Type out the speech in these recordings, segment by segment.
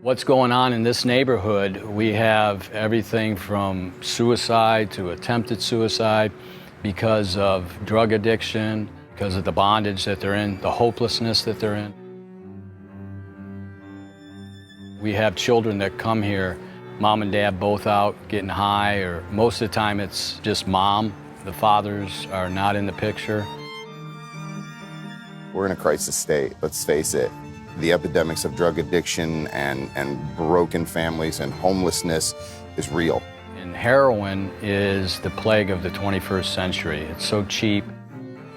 What's going on in this neighborhood, we have everything from suicide to attempted suicide because of drug addiction, because of the bondage that they're in, the hopelessness that they're in. We have children that come here, mom and dad both out getting high, or most of the time it's just mom. The fathers are not in the picture. We're in a crisis state, let's face it. The epidemics of drug addiction and broken families and homelessness is real. And heroin is the plague of the 21st century. It's so cheap,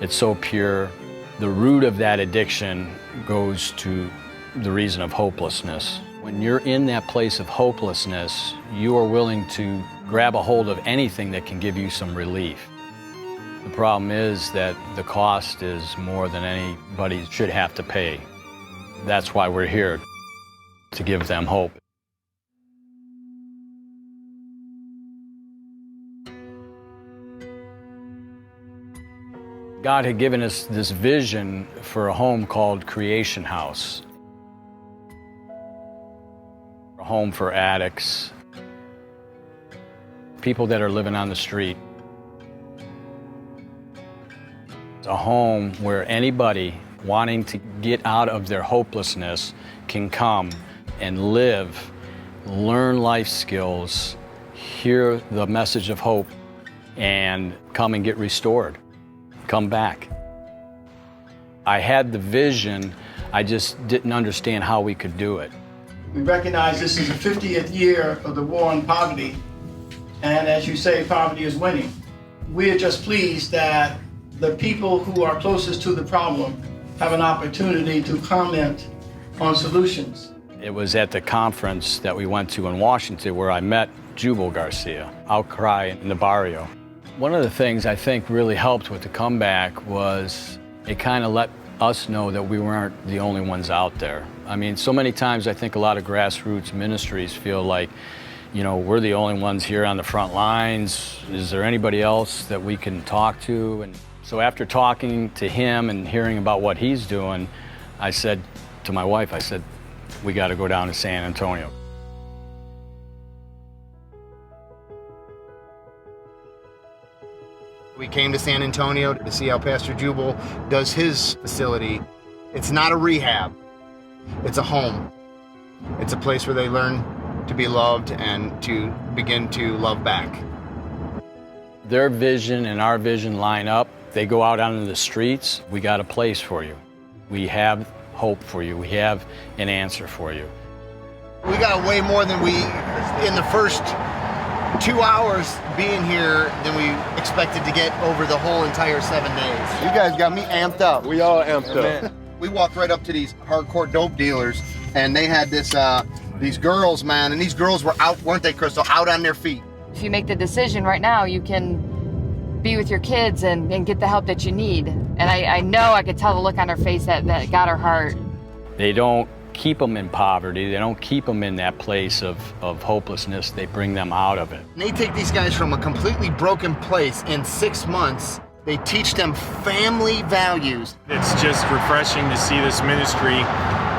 it's so pure. The root of that addiction goes to the reason of hopelessness. When you're in that place of hopelessness, you are willing to grab a hold of anything that can give you some relief. The problem is that the cost is more than anybody should have to pay. That's why we're here, to give them hope. God had given us this vision for a home called Creation House. A home for addicts, people that are living on the street. It's a home where anybody wanting to get out of their hopelessness can come and live, learn life skills, hear the message of hope, and come and get restored, come back. I had the vision, I just didn't understand how we could do it. We recognize this is the 50th year of the war on poverty, and as you say, poverty is winning. We are just pleased that the people who are closest to the problem have an opportunity to comment on solutions. It was at the conference that we went to in Washington where I met Jubal Garcia, Outcry in the Barrio. One of the things I think really helped with the comeback was it kind of let us know that we weren't the only ones out there. I mean, so many times I think a lot of grassroots ministries feel like, you know, we're the only ones here on the front lines. Is there anybody else that we can talk to? And so after talking to him and hearing about what he's doing, I said to my wife, I said, we got to go down to San Antonio. We came to San Antonio to see how Pastor Jubal does his facility. It's not a rehab, it's a home. It's a place where they learn to be loved and to begin to love back. Their vision and our vision line up. They go out onto the streets. We got a place for you. We have hope for you. We have an answer for you. We got way more than we, in the first 2 hours being here, than we expected to get over the whole entire 7 days. You guys got me amped up. We all amped up. We walked right up to these hardcore dope dealers, and they had this, these girls, man, and these girls were out, weren't they, Crystal, out on their feet. If you make the decision right now, you can be with your kids and get the help that you need. And I know I could tell the look on her face that got her heart. They don't keep them in poverty. They don't keep them in that place of hopelessness. They bring them out of it. And they take these guys from a completely broken place in 6 months. They teach them family values. It's just refreshing to see this ministry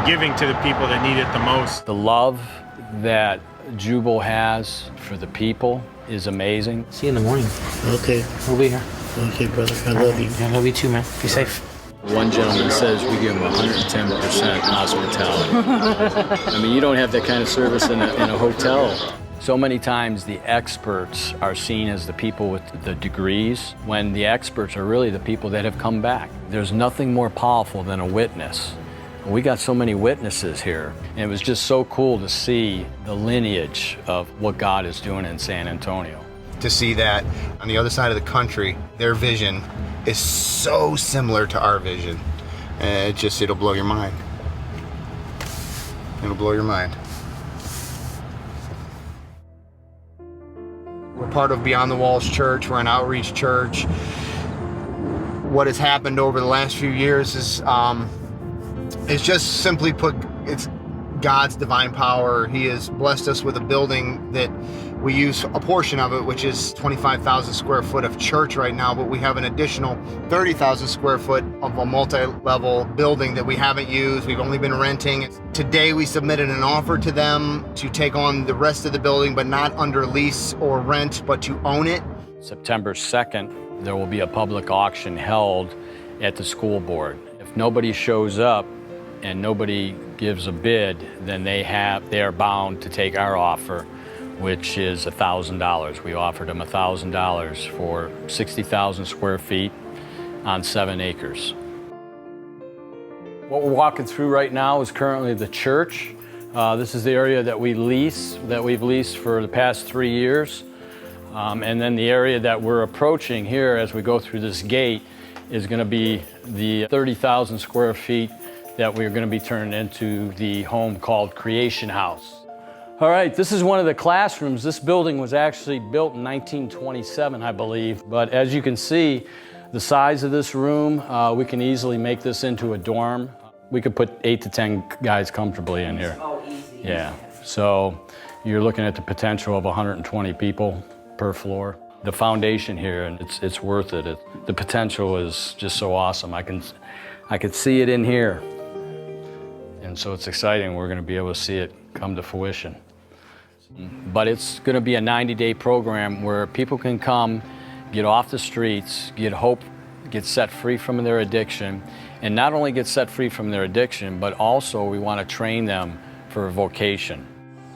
giving to the people that need it the most. The love that Jubal has for the people is amazing. See you in the morning. Okay. We'll be here. Okay, brother. I love you. I love you too, man. Be safe. One gentleman says we give them 110% hospitality. I mean, you don't have that kind of service in a hotel. So many times the experts are seen as the people with the degrees, when the experts are really the people that have come back. There's nothing more powerful than a witness. We got so many witnesses here, and it was just so cool to see the lineage of what God is doing in San Antonio. To see that on the other side of the country, their vision is so similar to our vision. And it'll blow your mind. It'll blow your mind. We're part of Beyond the Walls Church. We're an outreach church. What has happened over the last few years is it's just simply put, it's God's divine power. He has blessed us with a building that We use a portion of it, which is 25,000 square foot of church right now, but we have an additional 30,000 square foot of a multi-level building that we haven't used. We've only been renting. Today we submitted an offer to them to take on the rest of the building, but not under lease or rent, but to own it. September 2nd, there will be a public auction held at the school board. If nobody shows up and nobody gives a bid, then they are bound to take our offer, which is $1,000. We offered them $1,000 for 60,000 square feet on 7 acres. What we're walking through right now is currently the church. This is the area that we've leased for the past 3 years. And then the area that we're approaching here as we go through this gate is going to be the 30,000 square feet that we're going to be turning into the home called Creation House. All right, this is one of the classrooms. This building was actually built in 1927, I believe. But as you can see, the size of this room, we can easily make this into a dorm. We could put 8 to 10 guys comfortably in here. Oh, easy. Yeah, so you're looking at the potential of 120 people per floor. The foundation here, and it's worth it. The potential is just so awesome. I could see it in here. And so it's exciting. We're going to be able to see it come to fruition. But it's going to be a 90-day program where people can come, get off the streets, get hope, get set free from their addiction, and not only get set free from their addiction, but also we want to train them for a vocation.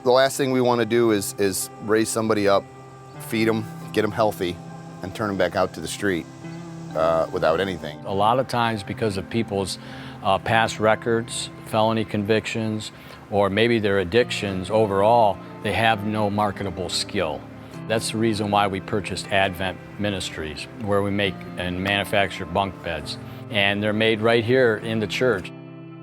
The last thing we want to do is raise somebody up, feed them, get them healthy, and turn them back out to the street without anything. A lot of times because of people's past records, felony convictions, or maybe their addictions overall, they have no marketable skill. That's the reason why we purchased Advent Ministries, where we make and manufacture bunk beds. And they're made right here in the church.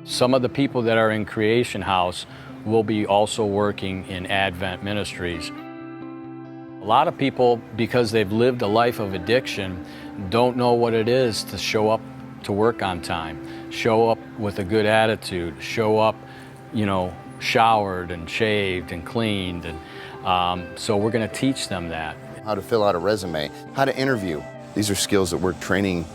Some of the people that are in Creation House will be also working in Advent Ministries. A lot of people, because they've lived a life of addiction, don't know what it is to show up to work on time, show up with a good attitude, show up, showered and shaved and cleaned. And so we're going to teach them that. How to fill out a resume, how to interview. These are skills that we're training.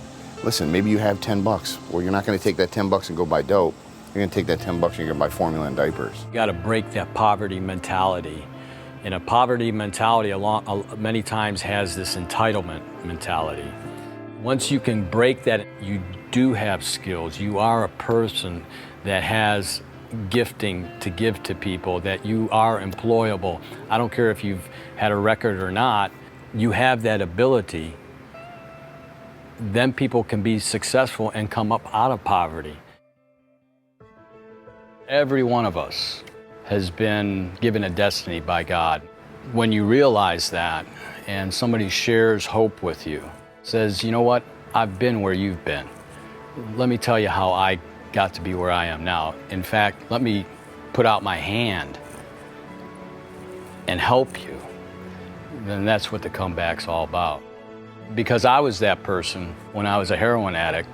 Listen, maybe you have $10. Well, you're not going to take that $10 and go buy dope. You're going to take that $10 and you're going to buy formula and diapers. You got to break that poverty mentality. And a poverty mentality many times has this entitlement mentality. Once you can break that, you do have skills. You are a person that has gifting to give to people, that you are employable. I don't care if you've had a record or not, you have that ability. Then people can be successful and come up out of poverty. Every one of us has been given a destiny by God. When you realize that and somebody shares hope with you, says, you know what, I've been where you've been. Let me tell you how I got to be where I am now. In fact, let me put out my hand and help you. Then that's what the comeback's all about. Because I was that person when I was a heroin addict.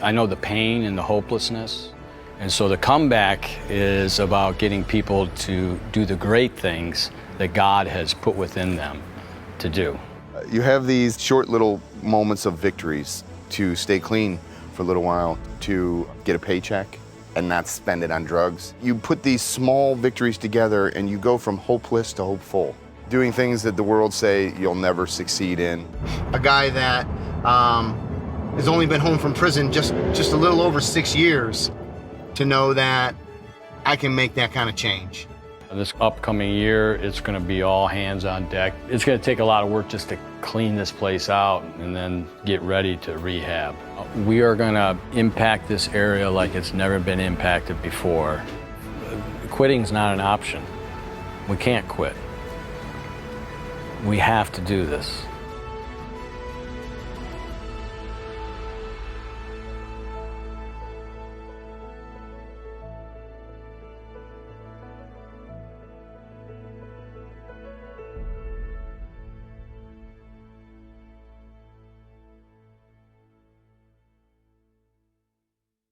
I know the pain and the hopelessness. And so the comeback is about getting people to do the great things that God has put within them to do. You have these short little moments of victories to stay clean for a little while, to get a paycheck and not spend it on drugs. You put these small victories together and you go from hopeless to hopeful, doing things that the world say you'll never succeed in. A guy that has only been home from prison just a little over 6 years, to know that I can make that kind of change. This upcoming year, it's going to be all hands on deck. It's going to take a lot of work just to clean this place out and then get ready to rehab. We are going to impact this area like it's never been impacted before. Quitting's not an option. We can't quit. We have to do this.